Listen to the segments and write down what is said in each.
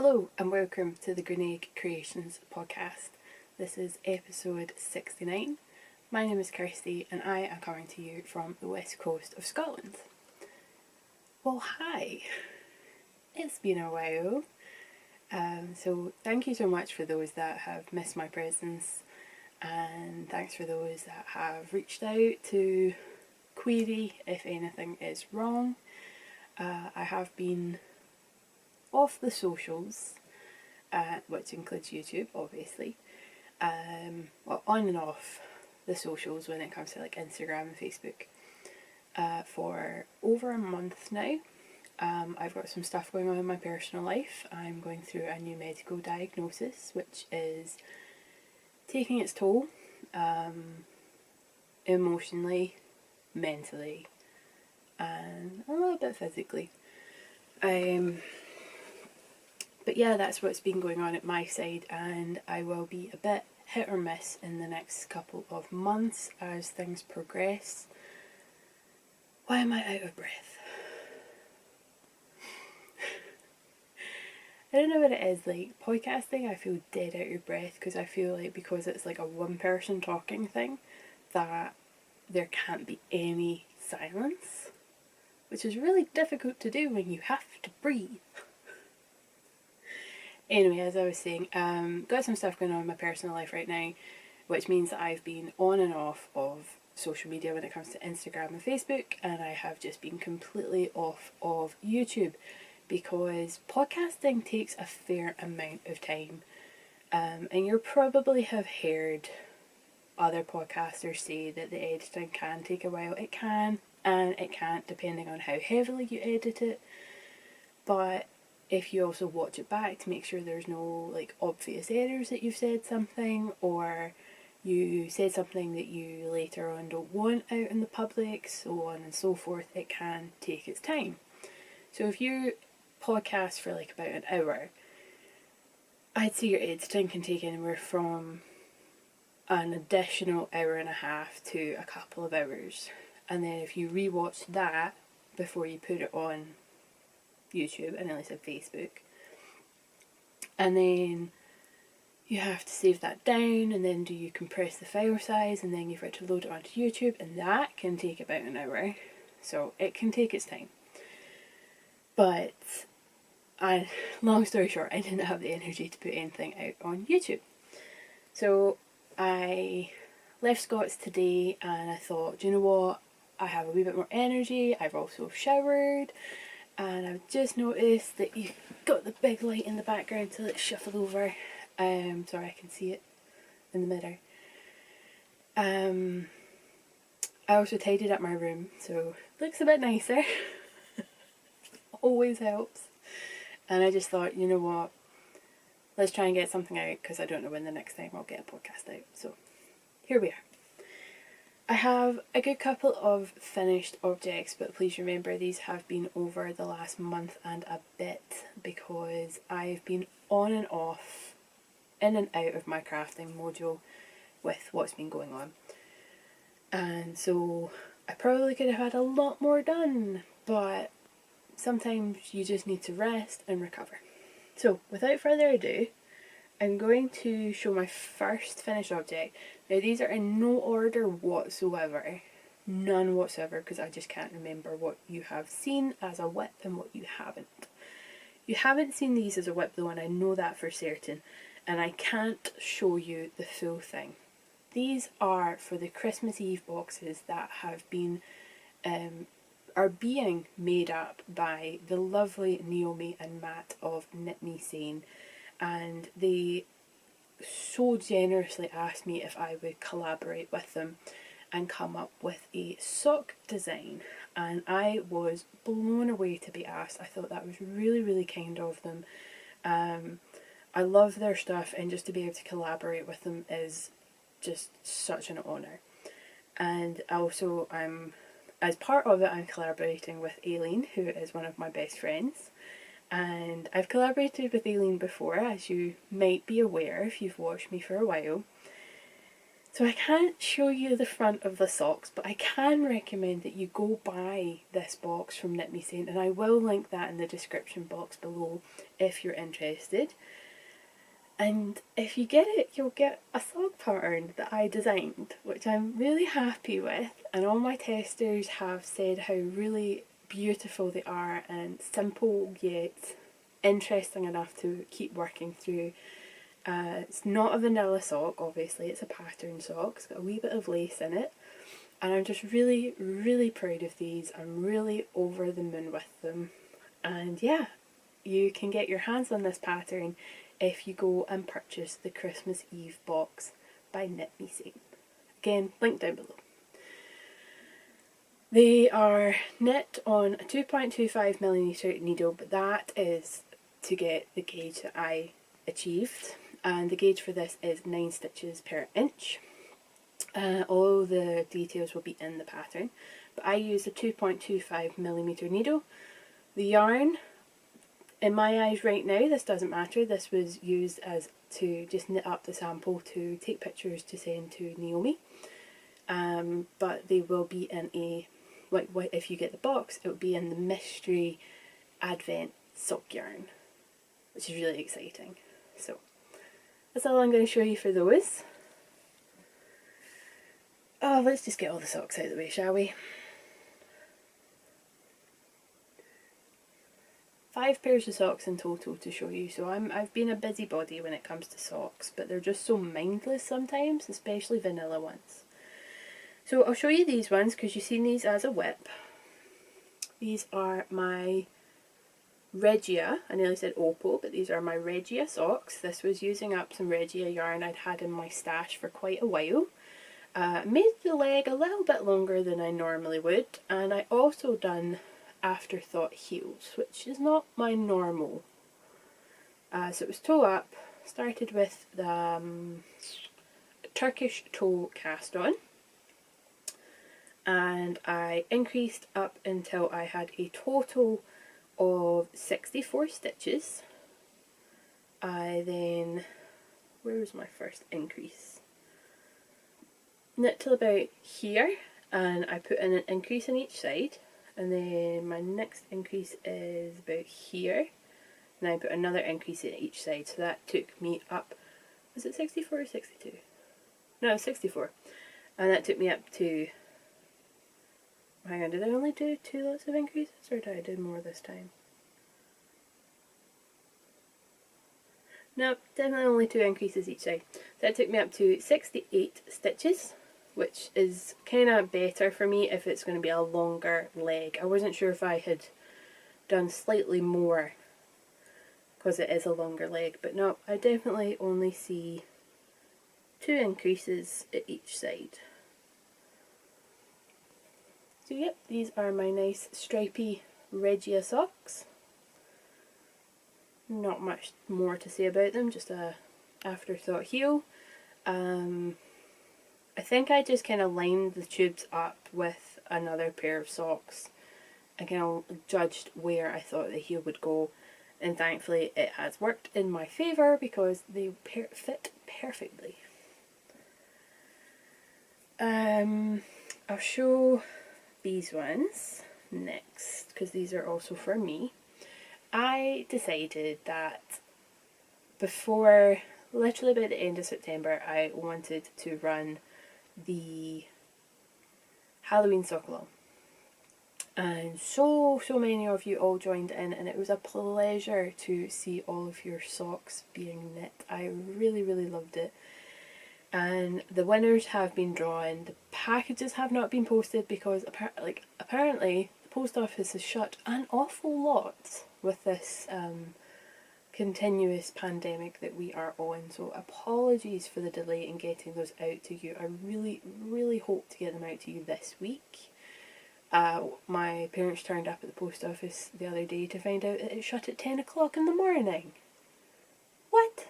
Hello and welcome to the Grainaig Creations podcast. This is episode 69. My name is Kirsty and I am coming to you from the west coast of Scotland. Well, hi! It's been a while. So thank you so much for those that have missed my presence, and thanks for those that have reached out to query if anything is wrong. I have been off the socials, which includes YouTube obviously, well, on and off the socials when it comes to like Instagram and Facebook, for over a month now. I've got some stuff going on in my personal life. I'm going through a new medical diagnosis which is taking its toll, emotionally, mentally, and a little bit physically. But yeah, that's what's been going on at my side, and I will be a bit hit or miss in the next couple of months as things progress. Why am I out of breath? I don't know what it is, like podcasting I feel dead out of breath because I feel like because it's like a one person talking thing that there can't be any silence, which is really difficult to do when you have to breathe. Anyway, as I was saying, got some stuff going on in my personal life right now, which means that I've been on and off of social media when it comes to Instagram and Facebook, and I have just been completely off of YouTube because podcasting takes a fair amount of time, and you probably have heard other podcasters say that the editing can take a while. It can, and it can't, depending on how heavily you edit it, but if you also watch it back to make sure there's no like obvious errors that you've said something, or you said something that you later on don't want out in the public, so on and so forth, it can take its time. So if you podcast for like about an hour, I'd say your editing can take anywhere from an additional hour and a half to a couple of hours. And then if you rewatch that before you put it on YouTube, and I said Facebook, and then you have to save that down, and then do you compress the file size, and then you've got to load it onto YouTube, and that can take about an hour, so it can take its time. But long story short, I didn't have the energy to put anything out on YouTube, so I left Scott's today and I thought, do you know what, I have a wee bit more energy. I've also showered, and I've just noticed that you've got the big light in the background, so let's shuffle over so I can see it in the mirror. I also tidied up my room, so it looks a bit nicer. Always helps. And I just thought, you know what, let's try and get something out, because I don't know when the next time I'll get a podcast out. So here we are. I have a good couple of finished objects, but please remember these have been over the last month and a bit because I've been on and off, in and out of my crafting module with what's been going on. And so I probably could have had a lot more done, but sometimes you just need to rest and recover. So without further ado, I'm going to show my first finished object. Now these are in no order whatsoever, none whatsoever, because I just can't remember what you have seen as a whip and what you haven't. You haven't seen these as a whip though, and I know that for certain, and I can't show you the full thing. These are for the Christmas Eve boxes that have been, are being made up by the lovely Naomi and Matt of Knitmesane. And they so generously asked me if I would collaborate with them and come up with a sock design, and I was blown away to be asked. I thought that was really, really kind of them. I love their stuff, and just to be able to collaborate with them is just such an honour. And also as part of it, I'm collaborating with Aileen, who is one of my best friends. And I've collaborated with Aileen before, as you might be aware if you've watched me for a while. So I can't show you the front of the socks, but I can recommend that you go buy this box from Knitmesane, and I will link that in the description box below if you're interested. And if you get it, you'll get a sock pattern that I designed, which I'm really happy with, and all my testers have said how really beautiful they are and simple yet interesting enough to keep working through. It's not a vanilla sock, obviously, it's a pattern sock. It's got a wee bit of lace in it, and I'm just really, really proud of these. I'm really over the moon with them. And yeah, you can get your hands on this pattern if you go and purchase the Christmas Eve box by Knitmesane. Again, link down below. They are knit on a 2.25mm needle, but that is to get the gauge that I achieved. And the gauge for this is 9 stitches per inch. All the details will be in the pattern, but I use a 2.25mm needle. The yarn, in my eyes right now, this doesn't matter. This was used as to just knit up the sample to take pictures to send to Naomi. But they will be in a, like if you get the box, it will be in the mystery advent sock yarn, which is really exciting. So that's all I'm going to show you for those. Oh, let's just get all the socks out of the way, shall we? 5 pairs of socks in total to show you, so I've been a busybody when it comes to socks, but they're just so mindless sometimes, especially vanilla ones. So I'll show you these ones because you've seen these as a whip. These are my Regia, I nearly said Opal, but these are my Regia socks. This was using up some Regia yarn I'd had in my stash for quite a while. Made the leg a little bit longer than I normally would, and I also done afterthought heels, which is not my normal. So it was toe up, started with the Turkish toe cast on, and I increased up until I had a total of 64 stitches. I then, where was my first increase? Knit till about here, and I put in an increase on each side, and then my next increase is about here, and I put another increase in each side, so that took me up, was it 64 or 62? No, 64, and that took me up to, hang on, did I only do 2 lots of increases, or did I do more this time? No, definitely only 2 increases each side. So that took me up to 68 stitches, which is kind of better for me if it's going to be a longer leg. I wasn't sure if I had done slightly more because it is a longer leg, but no, I definitely only see 2 increases at each side. So yep, these are my nice stripy Regia socks. Not much more to say about them, just a afterthought heel. I think I just kind of lined the tubes up with another pair of socks and kind of judged where I thought the heel would go, and thankfully it has worked in my favour because they fit perfectly. I'll show these ones next because these are also for me. I decided that before, literally by the end of September, I wanted to run the Halloween sock along. And so many of you all joined in, and it was a pleasure to see all of your socks being knit. I really, really loved it. And the winners have been drawn. The packages have not been posted because apparently the post office has shut an awful lot with this continuous pandemic that we are on, so apologies for the delay in getting those out to you. I really, really hope to get them out to you this week. My parents turned up at the post office the other day to find out that it shut at 10 o'clock in the morning. What?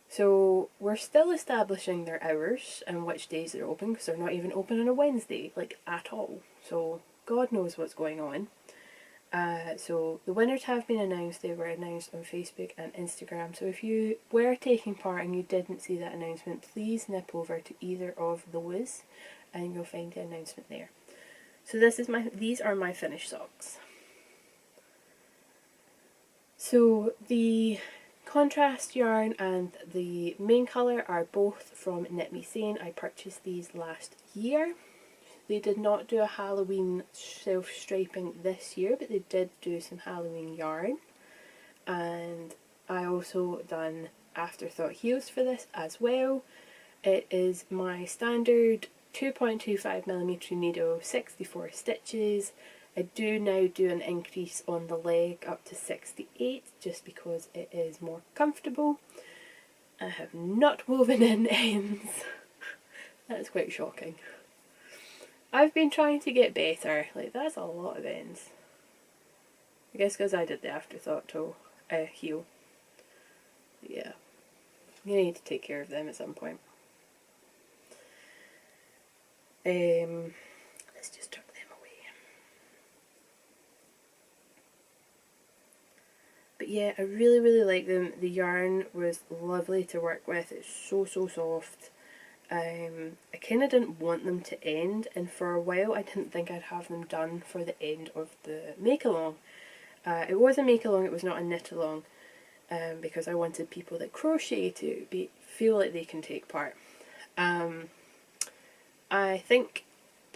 So we're still establishing their hours and which days they're open, because they're not even open on a Wednesday, like at all. So God knows what's going on. So the winners have been announced. They were announced on Facebook and Instagram. So if you were taking part and you didn't see that announcement, please nip over to either of those and you'll find the announcement there. So these are my finished socks. So the contrast yarn and the main colour are both from Knitmesane. I purchased these last year. They did not do a Halloween self-striping this year, but they did do some Halloween yarn. And I also done afterthought heels for this as well. It is my standard 2.25mm needle, 64 stitches. I do now do an increase on the leg up to 68 just because it is more comfortable. I have not woven in ends. That's quite shocking. I've been trying to get better. Like, that's a lot of ends. I guess because I did the afterthought toe heel. Yeah. You need to take care of them at some point. Let's just tuck them away. But yeah, I really, really like them. The yarn was lovely to work with. It's so, so soft. I kind of didn't want them to end, and for a while I didn't think I'd have them done for the end of the make-along. It was a make-along, it was not a knit-along, because I wanted people that crochet to feel like they can take part. I think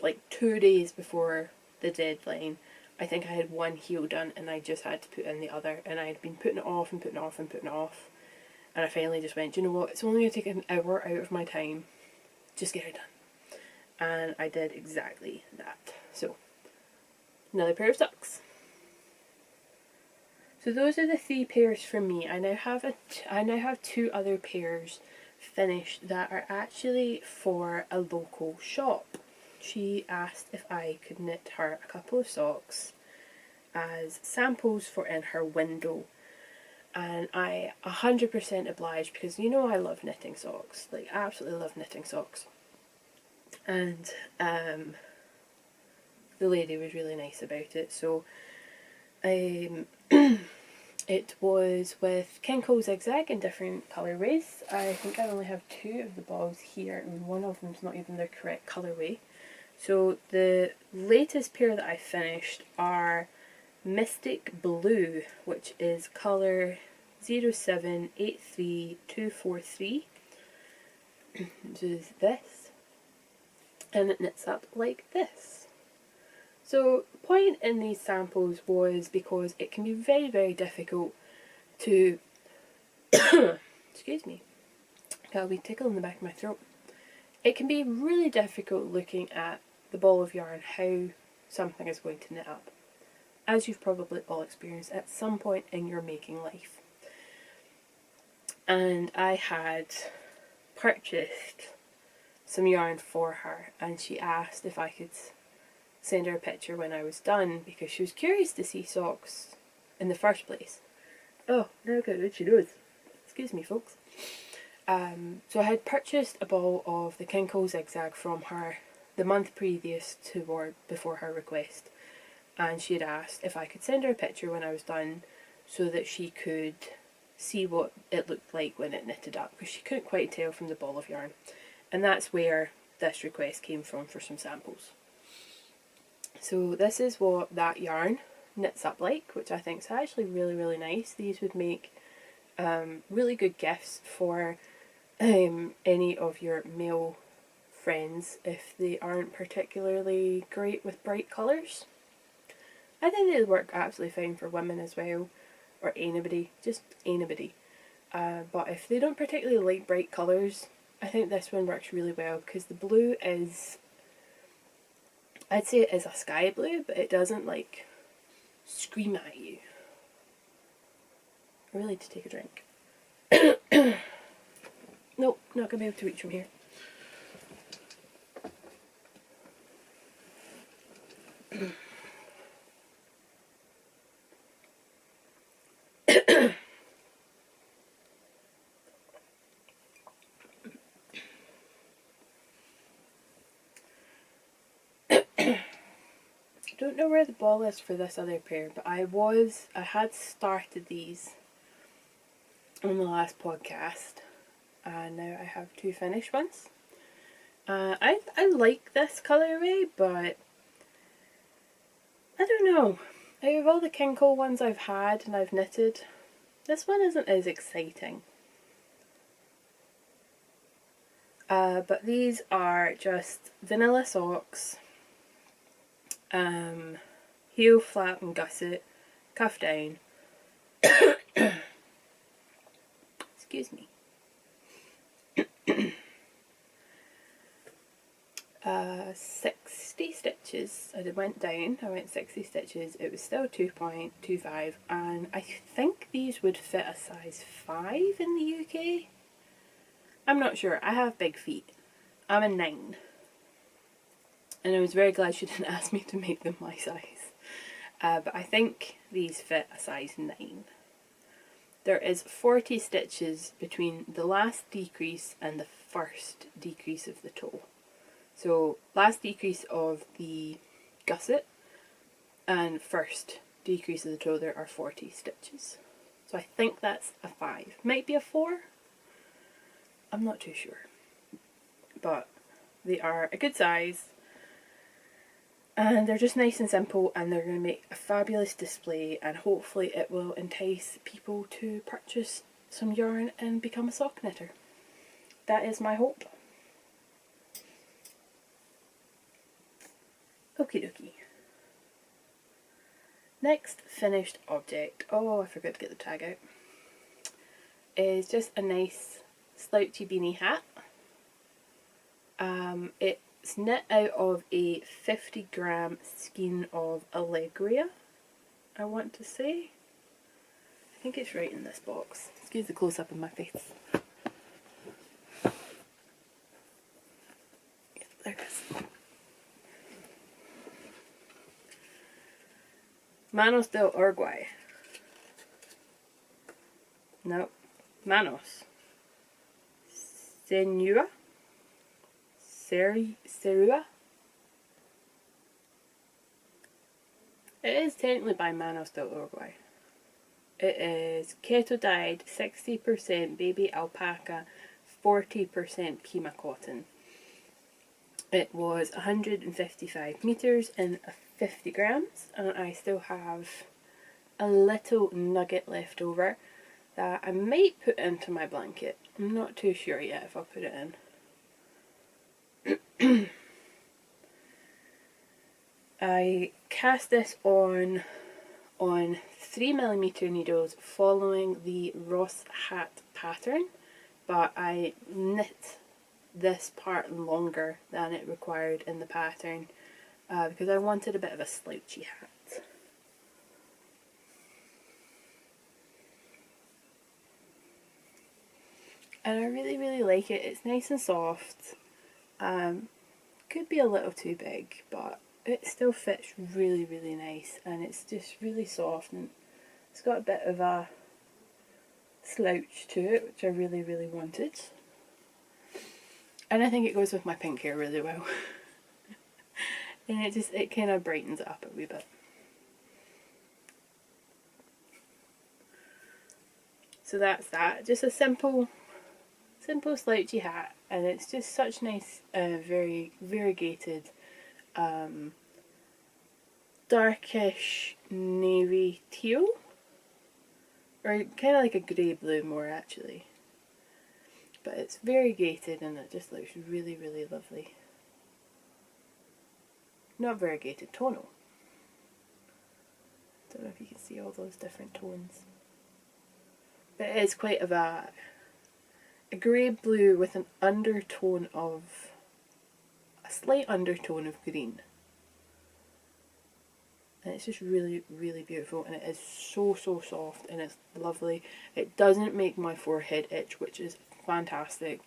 like 2 days before the deadline, I think I had one heel done and I just had to put in the other, and I had been putting it off and putting it off and putting it off, and I finally just went, you know what, it's only going to take an hour out of my time. Just get it done. And I did exactly that. So, another pair of socks. So those are the 3 pairs from me. I now have 2 other pairs finished that are actually for a local shop. She asked if I could knit her a couple of socks as samples for in her window. And I 100% obliged because you know I love knitting socks, like absolutely love knitting socks. And the lady was really nice about it. So it was with Kinko Zigzag in different colourways. I think I only have 2 of the balls here and one of them's not even the correct colourway. So the latest pair that I finished are Mystic Blue, which is colour 0783243. This is this, and it knits up like this. So the point in these samples was because it can be very, very difficult to excuse me, got a wee tickle in the back of my throat. It can be really difficult looking at the ball of yarn how something is going to knit up, as you've probably all experienced at some point in your making life. And I had purchased some yarn for her, and she asked if I could send her a picture when I was done because she was curious to see socks in the first place. Oh, now look at she knows. Excuse me, folks. So I had purchased a ball of the Kinko Zigzag from her the month previous to or before her request, and she had asked if I could send her a picture when I was done so that she could see what it looked like when it knitted up, because she couldn't quite tell from the ball of yarn. And that's where this request came from for some samples. So this is what that yarn knits up like, which I think is actually really, really nice. These would make really good gifts for any of your male friends if they aren't particularly great with bright colours. I think they would work absolutely fine for women as well, or anybody, just anybody. But if they don't particularly like bright colours, I think this one works really well because the blue is, I'd say it is a sky blue, but it doesn't like scream at you. I really need to take a drink. Nope, not going to be able to reach from here. don't know where the ball is for this other pair, but I had started these on the last podcast, and now I have 2 finished ones. I like this colourway, but I don't know. Out of all the King Cole ones I've had and I've knitted, this one isn't as exciting. But these are just vanilla socks, heel flap and gusset, cuff down. Excuse me. 60 stitches. I went down, I went 60 stitches. It was still 2.25, and I think these would fit a size 5 in the UK. I'm not sure. I have big feet. I'm a 9. And I was very glad she didn't ask me to make them my size. But I think these fit a size 9. There is 40 stitches between the last decrease and the first decrease of the toe. So last decrease of the gusset and first decrease of the toe, there are 40 stitches. So I think that's a 5. Might be a 4. I'm not too sure. But they are a good size. And they're just nice and simple, and they're going to make a fabulous display, and hopefully it will entice people to purchase some yarn and become a sock knitter. That is my hope. Okie dokie. Next finished object, oh I forgot to get the tag out, is just a nice slouchy beanie hat. It's knit out of a 50-gram skein of Allegria, I want to say. I think it's right in this box. Excuse the close-up of my face. Yes, there it is. Manos del Uruguay. No. Manos. Senua. Serua. It is technically by Manos del Uruguay. It is keto dyed, 60% baby alpaca, 40% Pima cotton. It was 155 meters and 50 grams, and I still have a little nugget left over that I might put into my blanket. I'm not too sure yet if I'll put it in. I cast this on 3mm needles following the Ross hat pattern, but I knit this part longer than it required in the pattern because I wanted a bit of a slouchy hat. And I really like it. It's nice and soft. Could be a little too big, but it still fits really nice, and it's just really soft, and it's got a bit of a slouch to it, which I really wanted. And I think it goes with my pink hair really well. And it kind of brightens it up a wee bit. So that's that. Just a simple slouchy hat, and it's just such nice, very variegated, darkish navy teal, or kind of like a grey blue more actually. But it's variegated and it just looks really lovely. Not variegated, tonal. Don't know if you can see all those different tones. But it is quite of a grey blue with an undertone of, a slight undertone of green. And it's just really beautiful, and it is so soft, and it's lovely. It doesn't make my forehead itch, which is fantastic,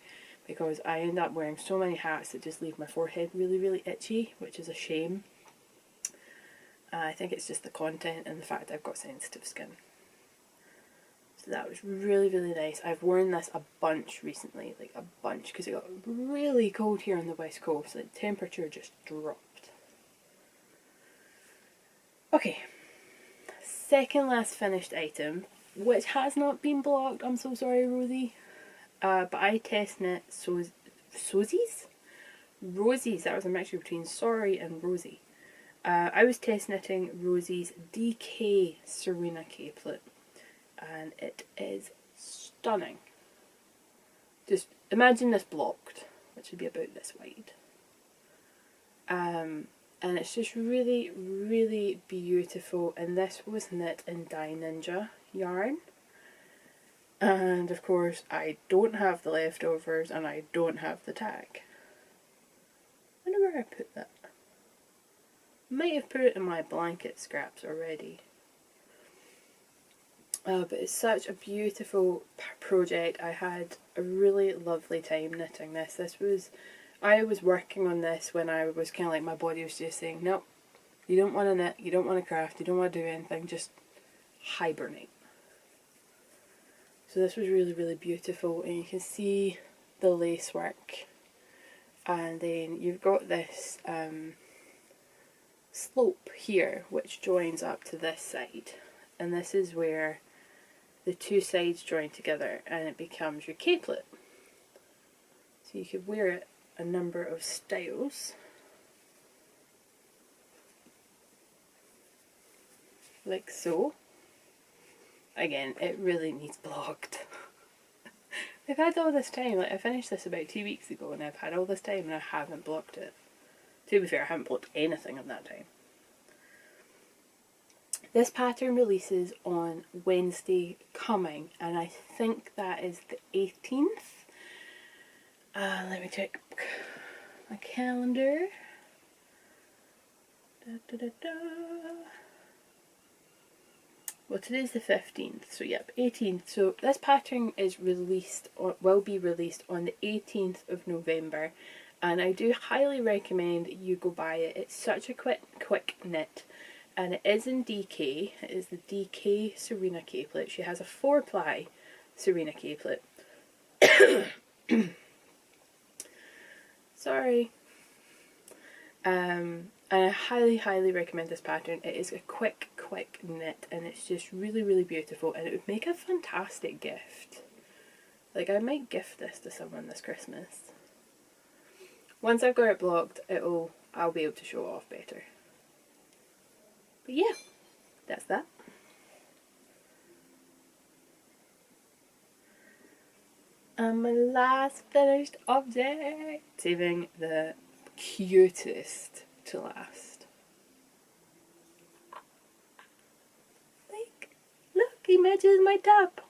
because I end up wearing so many hats that just leave my forehead really itchy, which is a shame. I think it's just the content and the fact that I've got sensitive skin. So that was really nice. I've worn this a bunch recently, like a bunch, because it got really cold here on the west coast. Like temperature just dropped. Okay, second last finished item, which has not been blocked. I'm so sorry, Rosie. But I test knit Rosies? Rosies. That was a mixture between sorry and Rosie. I was test knitting Rosie's DK Serena Capelet, and it is stunning. Just imagine this blocked, which would be about this wide. And it's just really, really beautiful. And this was knit in Dye Ninja yarn. And of course, I don't have the leftovers and I don't have the tag. I wonder where I put that. Might have put it in my blanket scraps already. But it's such a beautiful project. I had a really lovely time knitting this. I was working on this when I was kind of like, my body was just saying, nope, you don't want to knit, you don't want to craft, you don't want to do anything, just hibernate. So this was really, really beautiful, and you can see the lace work. And then you've got this slope here, which joins up to this side. And this is where the two sides join together and it becomes your capelet. So you could wear it a number of styles. Like so. Again, it really needs blocked. I've had all this time, like I finished this about 2 weeks ago and I've had all this time and I haven't blocked it. To be fair, I haven't blocked anything in that time. This pattern releases on Wednesday coming, and I think that is the 18th. Let me check my calendar. Well, today's the 15th, so yep, 18th. So this pattern is released, or will be released on the 18th of November, and I do highly recommend you go buy it. It's such a quick knit. And it is in DK. It is the DK Serena Capelet. She has a 4-ply Serena Capelet. Sorry. And I highly recommend this pattern. It is a quick knit, and it's just really, really beautiful, and it would make a fantastic gift. Like, I might gift this to someone this Christmas. Once I've got it blocked, I'll be able to show it off better. But yeah, that's that. And my last finished object, saving the cutest to last. Like, look, he matches my top.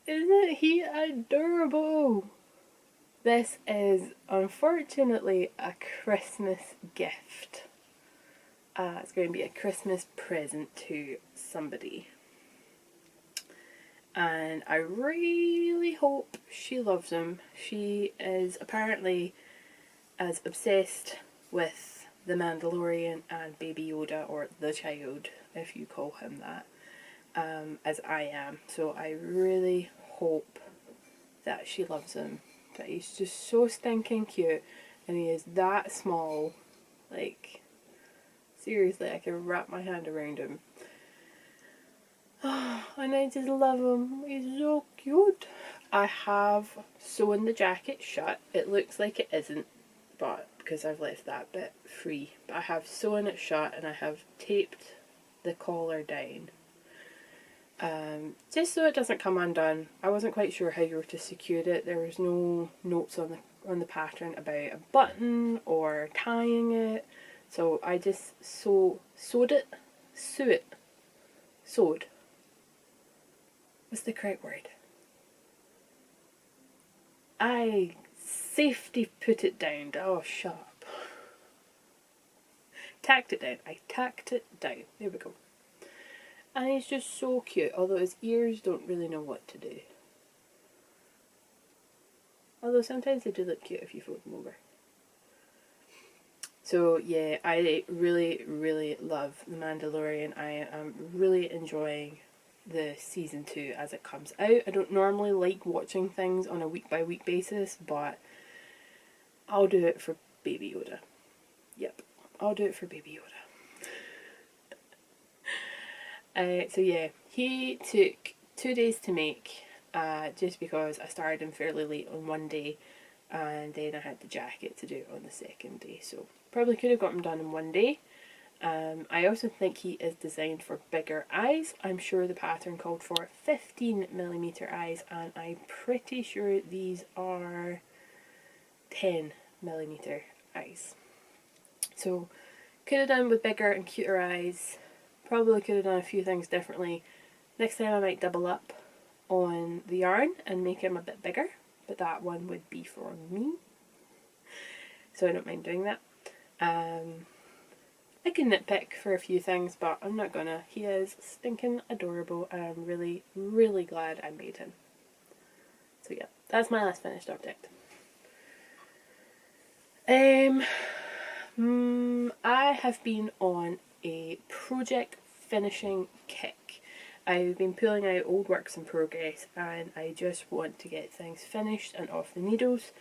Isn't he adorable? This is unfortunately a Christmas gift. It's going to be a Christmas present to somebody. And I really hope she loves him. She is apparently as obsessed with the Mandalorian and Baby Yoda, or the child, if you call him that, as I am. So I really hope that she loves him. But he's just so stinking cute, and he is that small. Like, seriously, I can wrap my hand around him. Oh, and I just love him. He's so cute. I have sewn the jacket shut. It looks like it isn't, but because I've left that bit free. But I have sewn it shut, and I have taped the collar down. Just so it doesn't come undone. I wasn't quite sure how you were to secure it. There was no notes on the pattern about a button or tying it, so I just sewed. What's the correct word? I safety put it down. Oh, shut up. Tacked it down. I tacked it down. There we go. And he's just so cute, although his ears don't really know what to do. Although sometimes they do look cute if you fold them over. So yeah, I really, really love The Mandalorian. I am really enjoying the season 2 as it comes out. I don't normally like watching things on a week by week basis, but I'll do it for Baby Yoda. Yep, I'll do it for Baby Yoda. So yeah, he took 2 days to make, just because I started him fairly late on one day, and then I had the jacket to do it on the second day, so probably could have got him done in one day. I also think he is designed for bigger eyes. I'm sure the pattern called for 15mm eyes, and I'm pretty sure these are 10mm eyes. So could have done with bigger and cuter eyes. Probably could have done a few things differently. Next time I might double up on the yarn and make him a bit bigger, but that one would be for me, so I don't mind doing that. I can nitpick for a few things, but I'm not gonna. He is stinking adorable, and I'm really, really glad I made him. So yeah, that's my last finished object. I have been on a project finishing kick. I've been pulling out old works in progress, and I just want to get things finished and off the needles.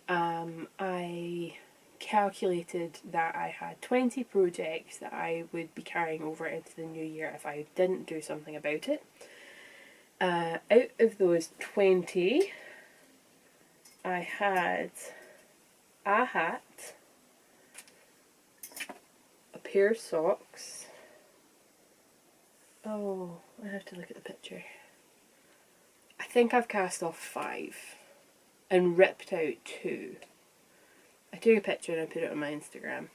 I calculated that I had 20 projects that I would be carrying over into the new year if I didn't do something about it. Out of those 20, I had a hat, a pair of socks. Oh, I have to look at the picture. I think I've cast off 5 and ripped out 2. I took a picture and I put it on my Instagram.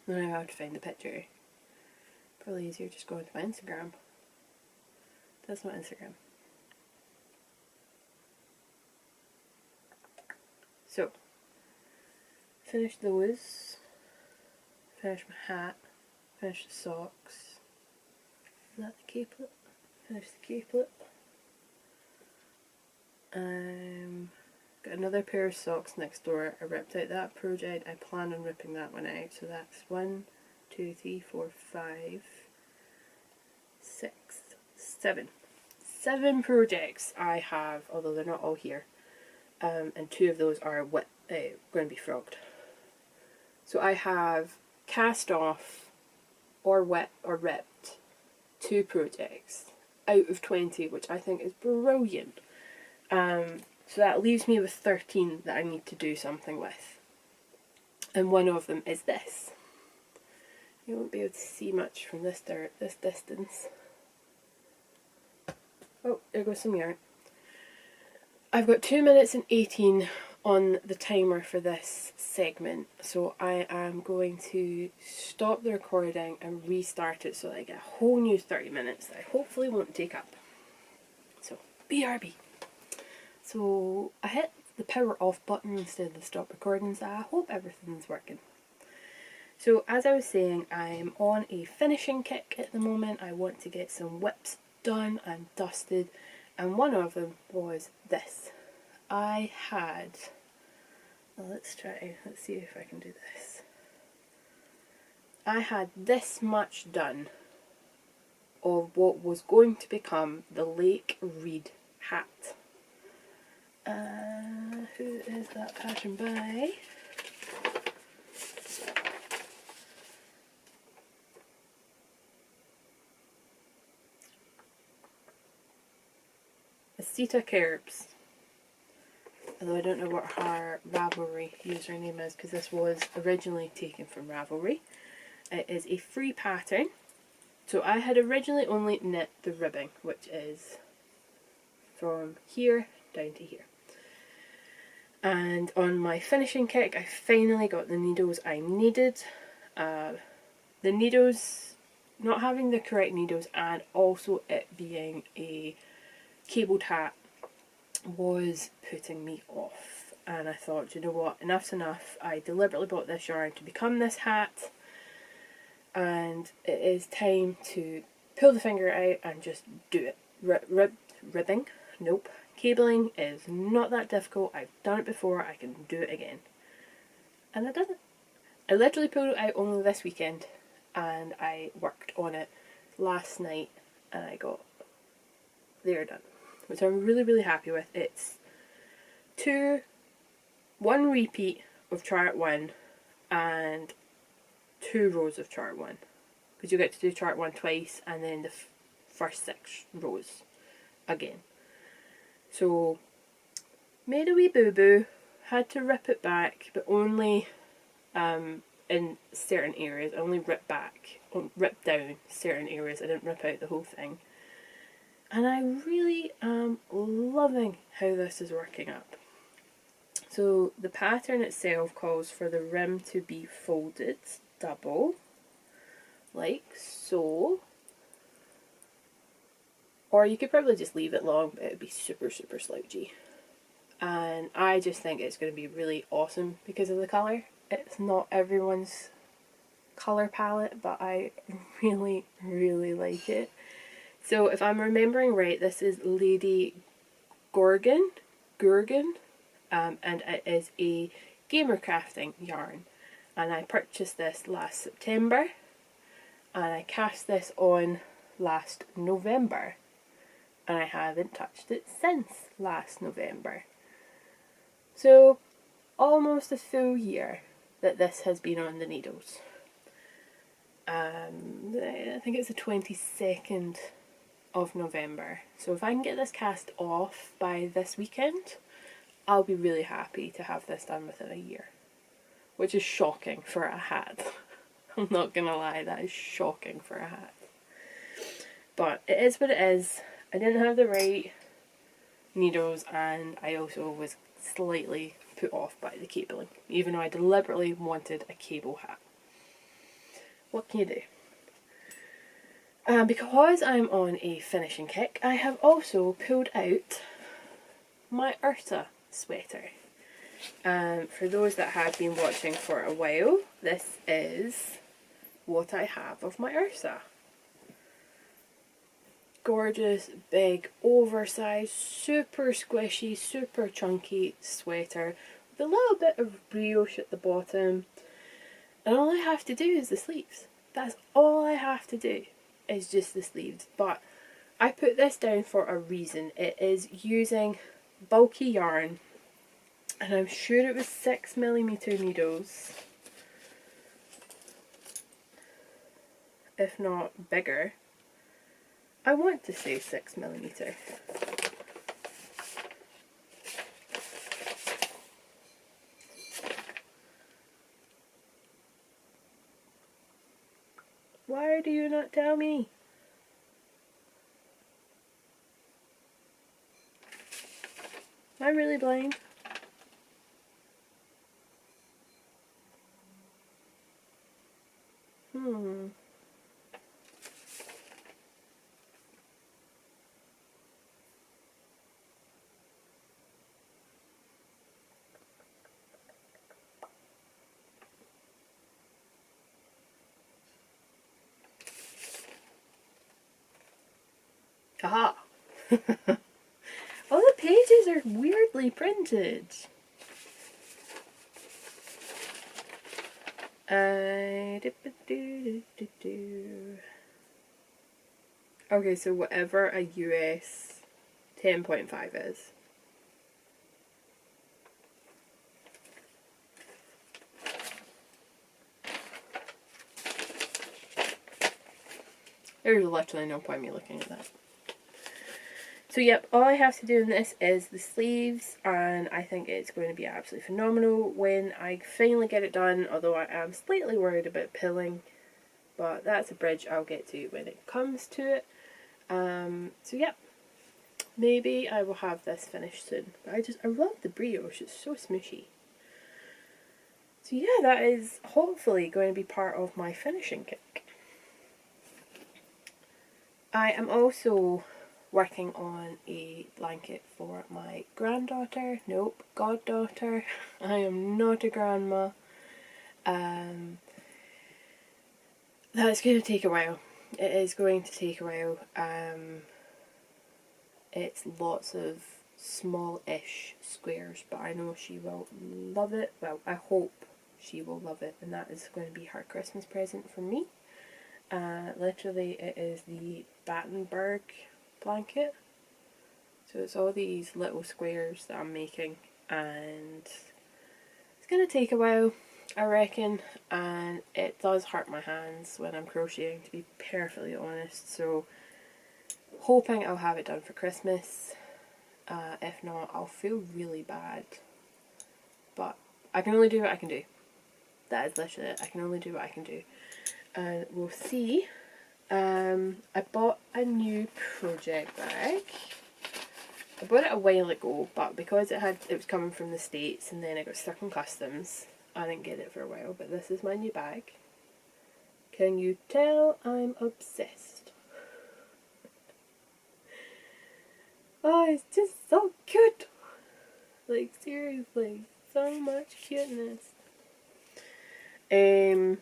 Now I have to find the picture. Probably easier just going to my Instagram. That's my Instagram. So, finished those. Finished my hat. Finished the socks. Is that the capelet? Finished the capelet. Got another pair of socks next door. I ripped out that project. I plan on ripping that one out. So that's 1, 2, 3, 4, 5, 6, 7. 7 projects I have, although they're not all here. And 2 of those are going to be frogged. So I have cast off or ripped 2 projects out of 20, which I think is brilliant. So that leaves me with 13 that I need to do something with. And one of them is this. You won't be able to see much from this distance. Oh, there goes some yarn. I've got 2 minutes and 18 on the timer for this segment, so I am going to stop the recording and restart it so that I get a whole new 30 minutes that I hopefully won't take up. So, BRB. So, I hit the power off button instead of the stop recording, so I hope everything's working. So, as I was saying, I'm on a finishing kick at the moment. I want to get some whips done and dusted, and one of them was this. I had, well, let's see if I can do this. I had this much done of what was going to become the Lake Reed hat. Who is that pattern by? Asita Kerbs. Although I don't know what her Ravelry username is, because this was originally taken from Ravelry. It is a free pattern. So I had originally only knit the ribbing, which is from here down to here. And on my finishing kick, I finally got the needles I needed. The needles, not having the correct needles, and also it being a cabled hat, was putting me off. And I thought, you know what, enough's enough. I deliberately bought this yarn to become this hat, and it is time to pull the finger out and just do it. Ribbing? Nope. Cabling is not that difficult. I've done it before. I can do it again. And I did it. I literally pulled it out only this weekend, and I worked on it last night, and I got they're done, which I'm really, really happy with. It's one repeat of Try It 1 and 2 rows of chart 1, because you get to do chart 1 twice and then the first 6 rows again. So made a wee boo-boo, had to rip it back, but only in certain areas. I only ripped down certain areas, I didn't rip out the whole thing. And I really am loving how this is working up. So the pattern itself calls for the rim to be folded double, like so. Or you could probably just leave it long, but it would be super, super slouchy. And I just think it's going to be really awesome because of the colour. It's not everyone's colour palette, but I really, really like it. So if I'm remembering right, this is Lady Gorgon, and it is a gamer crafting yarn. And I purchased this last September, and I cast this on last November, and I haven't touched it since last November. So almost a full year that this has been on the needles. I think it's the 22nd of November. So if I can get this cast off by this weekend, I'll be really happy to have this done within a year. Which is shocking for a hat. I'm not gonna lie, that is shocking for a hat. But it is what it is. I didn't have the right needles, and I also was slightly put off by the cabling, even though I deliberately wanted a cable hat. What can you do? Because I'm on a finishing kick, I have also pulled out my URSA sweater. For those that have been watching for a while, this is what I have of my URSA. Gorgeous, big, oversized, super squishy, super chunky sweater with a little bit of brioche at the bottom. And all I have to do is the sleeves. That's all I have to do, is just the sleeves. But I put this down for a reason. It is using bulky yarn, and I'm sure it was 6mm needles, if not bigger. I want to say 6mm. Why do you not tell me? Am I really blind? Aha! All the pages are weirdly printed. Okay, so whatever a US 10.5 is. There's literally no point in me looking at that. So yep, all I have to do in this is the sleeves, and I think it's going to be absolutely phenomenal when I finally get it done, although I am slightly worried about pilling, but that's a bridge I'll get to when it comes to it. So yep, maybe I will have this finished soon. But I love the brioche, it's so smooshy. So yeah, that is hopefully going to be part of my finishing kick. I am also working on a blanket for my goddaughter. I am not a grandma. That's going to take a while. It is going to take a while. It's lots of small-ish squares, but I know she will love it. Well, I hope she will love it, and that is going to be her Christmas present from me. Literally, it is the Battenberg blanket. So it's all these little squares that I'm making, and it's going to take a while, I reckon, and it does hurt my hands when I'm crocheting, to be perfectly honest, so hoping I'll have it done for Christmas. If not, I'll feel really bad, but I can only do what I can do. That is literally it. I can only do what I can do, and we'll see. I bought a new project bag. I bought it a while ago, but because it was coming from the States and then it got stuck in customs, I didn't get it for a while. But this is my new bag. Can you tell I'm obsessed? Oh, it's just so cute! Like, seriously, so much cuteness. I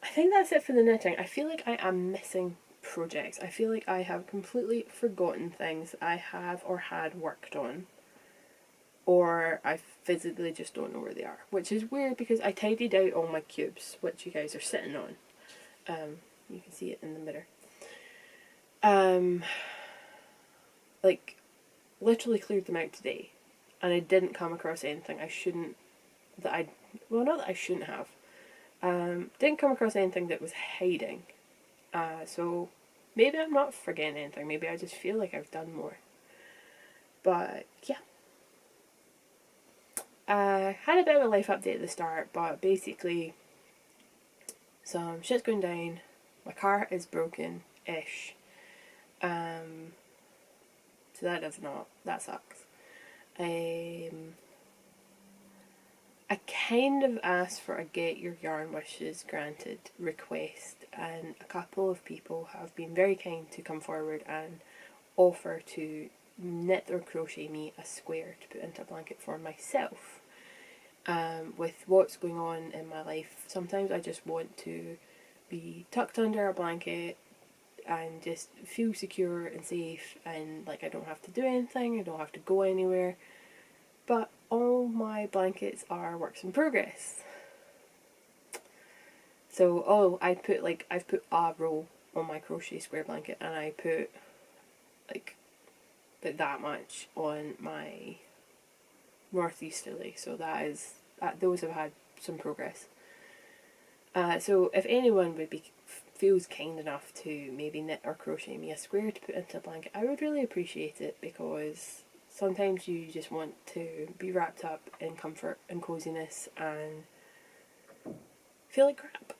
think that's it for the knitting. I feel like I am missing projects. I feel like I have completely forgotten things that I have or had worked on, or I physically just don't know where they are, which is weird because I tidied out all my cubes, which you guys are sitting on. You can see it in the mirror. Like, literally cleared them out today, and I didn't come across anything I shouldn't, not that I shouldn't have. Didn't come across anything that was hiding. So maybe I'm not forgetting anything. Maybe I just feel like I've done more. But yeah. Had a bit of a life update at the start, but basically some shit's going down. My car is broken-ish. So that sucks. I kind of asked for a get your yarn wishes granted request, and a couple of people have been very kind to come forward and offer to knit or crochet me a square to put into a blanket for myself. With what's going on in my life, sometimes I just want to be tucked under a blanket and just feel secure and safe, and like I don't have to do anything, I don't have to go anywhere. But all my blankets are works in progress. So I've put a roll on my crochet square blanket, and I put like that much on my northeasterly. So those have had some progress. So if anyone feels kind enough to maybe knit or crochet me a square to put into a blanket, I would really appreciate it, because sometimes you just want to be wrapped up in comfort and coziness and feel like crap.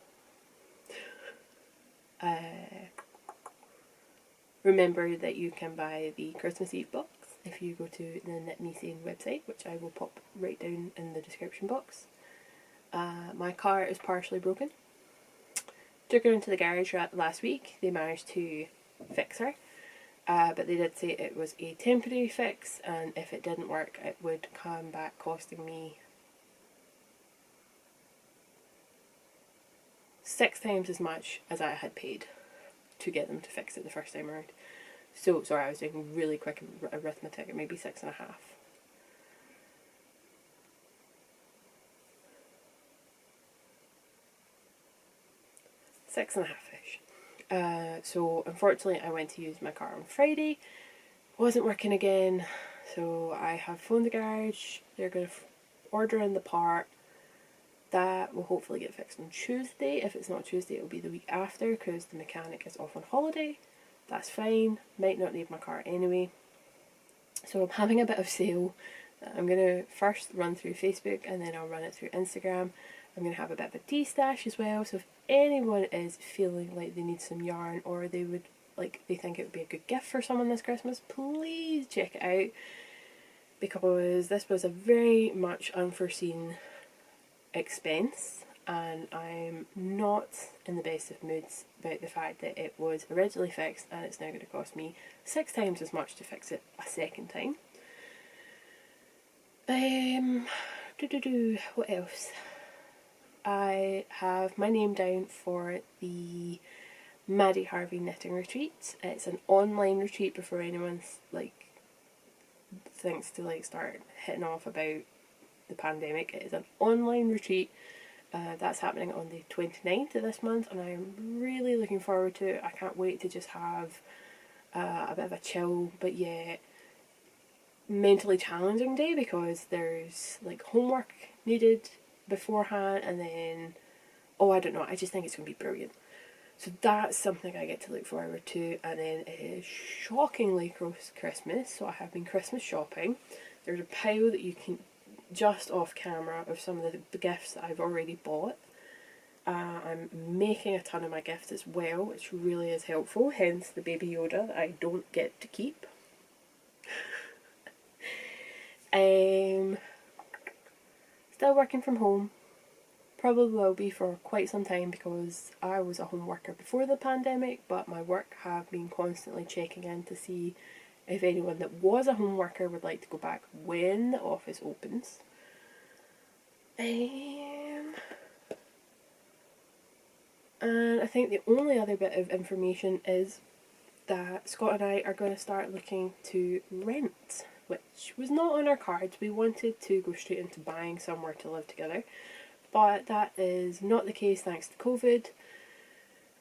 Remember that you can buy the Christmas Eve box if you go to the Knitmesane website, which I will pop right down in the description box. My car is partially broken. Took her into the garage last week. They managed to fix her. But they did say it was a temporary fix, and if it didn't work it would come back costing me 6 times as much as I had paid to get them to fix it the first time around. So, sorry, I was doing really quick arithmetic, maybe 6.5. 6.5-ish. So unfortunately I went to use my car on Friday, wasn't working again, so I have phoned the garage. They're going to order in the part. That will hopefully get fixed on Tuesday. If it's not Tuesday, it'll be the week after, because the mechanic is off on holiday. That's fine, might not need my car anyway. So I'm having a bit of sale that I'm going to first run through Facebook, and then I'll run it through Instagram. I'm going to have a bit of a tea-stash as well, so if anyone is feeling like they need some yarn, or they think it would be a good gift for someone this Christmas, please check it out, because this was a very much unforeseen expense, and I'm not in the best of moods about the fact that it was originally fixed and it's now going to cost me 6 times as much to fix it a second time. What else? I have my name down for the Maddie Harvey Knitting Retreat. It's an online retreat before anyone thinks to start hitting off about the pandemic. It is an online retreat. That's happening on the 29th of this month, and I'm really looking forward to it. I can't wait to just have a bit of a chill, but yet mentally challenging day because there's like homework needed beforehand, and then, oh, I don't know, I just think it's going to be brilliant. So that's something I get to look forward to. And then it is shockingly close to Christmas, so I have been Christmas shopping. There's a pile that you can, just off camera, of some of the gifts that I've already bought. I'm making a ton of my gifts as well, which really is helpful, hence the Baby Yoda that I don't get to keep. Still working from home. Probably will be for quite some time because I was a home worker before the pandemic, but my work have been constantly checking in to see if anyone that was a home worker would like to go back when the office opens. And I think the only other bit of information is that Scott and I are going to start looking to rent, which was not on our cards. We wanted to go straight into buying somewhere to live together, but that is not the case thanks to COVID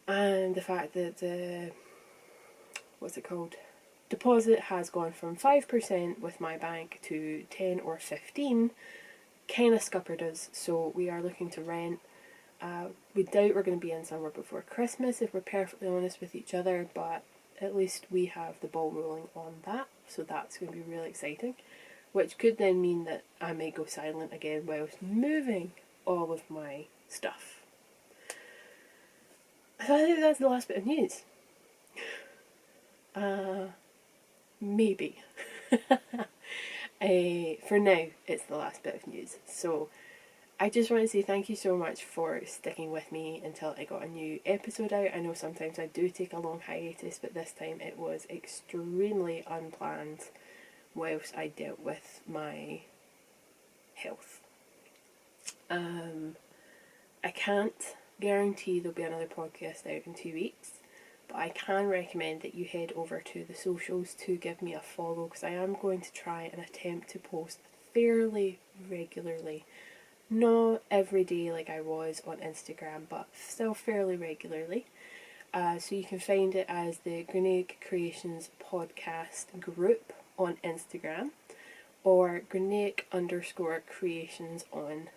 and the fact that the, what's it called, deposit has gone from 5% with my bank to 10 or 15, kind of scuppered us, so we are looking to rent. We doubt we're going to be in somewhere before Christmas, if we're perfectly honest with each other, but at least we have the ball rolling on that, so that's going to be really exciting, which could then mean that I may go silent again whilst moving all of my stuff. So I think that's the last bit of news. Maybe. For now, it's the last bit of news. So I just want to say thank you so much for sticking with me until I got a new episode out. I know sometimes I do take a long hiatus, but this time it was extremely unplanned whilst I dealt with my health. I can't guarantee there'll be another podcast out in 2 weeks, but I can recommend that you head over to the socials to give me a follow, because I am going to try and attempt to post fairly regularly. Not every day like I was on Instagram, but still fairly regularly. So you can find it as the Grainaig Creations podcast group on Instagram, or Grainaig_creations on,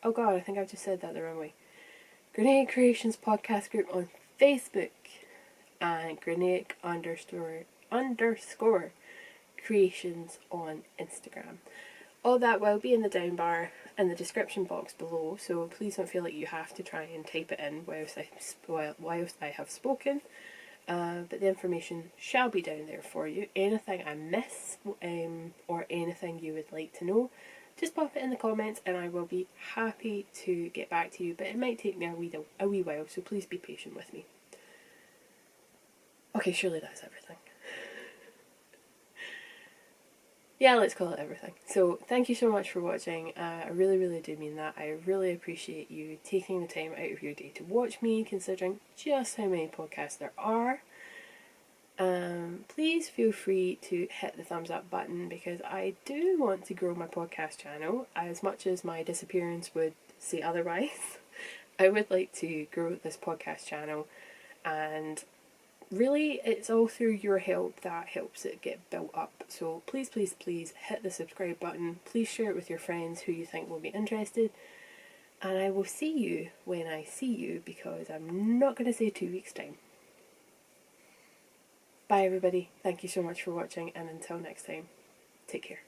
oh god, I think I've just said that the wrong way. Grainaig Creations podcast group on Facebook, and Grainaig_creations on Instagram. All that will be in the down bar in the description box below, so please don't feel like you have to try and type it in whilst I have spoken. But the information shall be down there for you. Anything I miss, or anything you would like to know, just pop it in the comments and I will be happy to get back to you, but it might take me a wee while, so please be patient with me. Okay, surely that's everything. Yeah, let's call it everything. So thank you so much for watching. I really, really do mean that. I really appreciate you taking the time out of your day to watch me, considering just how many podcasts there are. Please feel free to hit the thumbs up button, because I do want to grow my podcast channel, as much as my disappearance would say otherwise. I would like to grow this podcast channel, and really it's all through your help that helps it get built up. So please, please, please hit the subscribe button. Please share it with your friends who you think will be interested, and I will see you when I see you, because I'm not going to say 2 weeks time. Bye everybody, thank you so much for watching, and until next time, take care.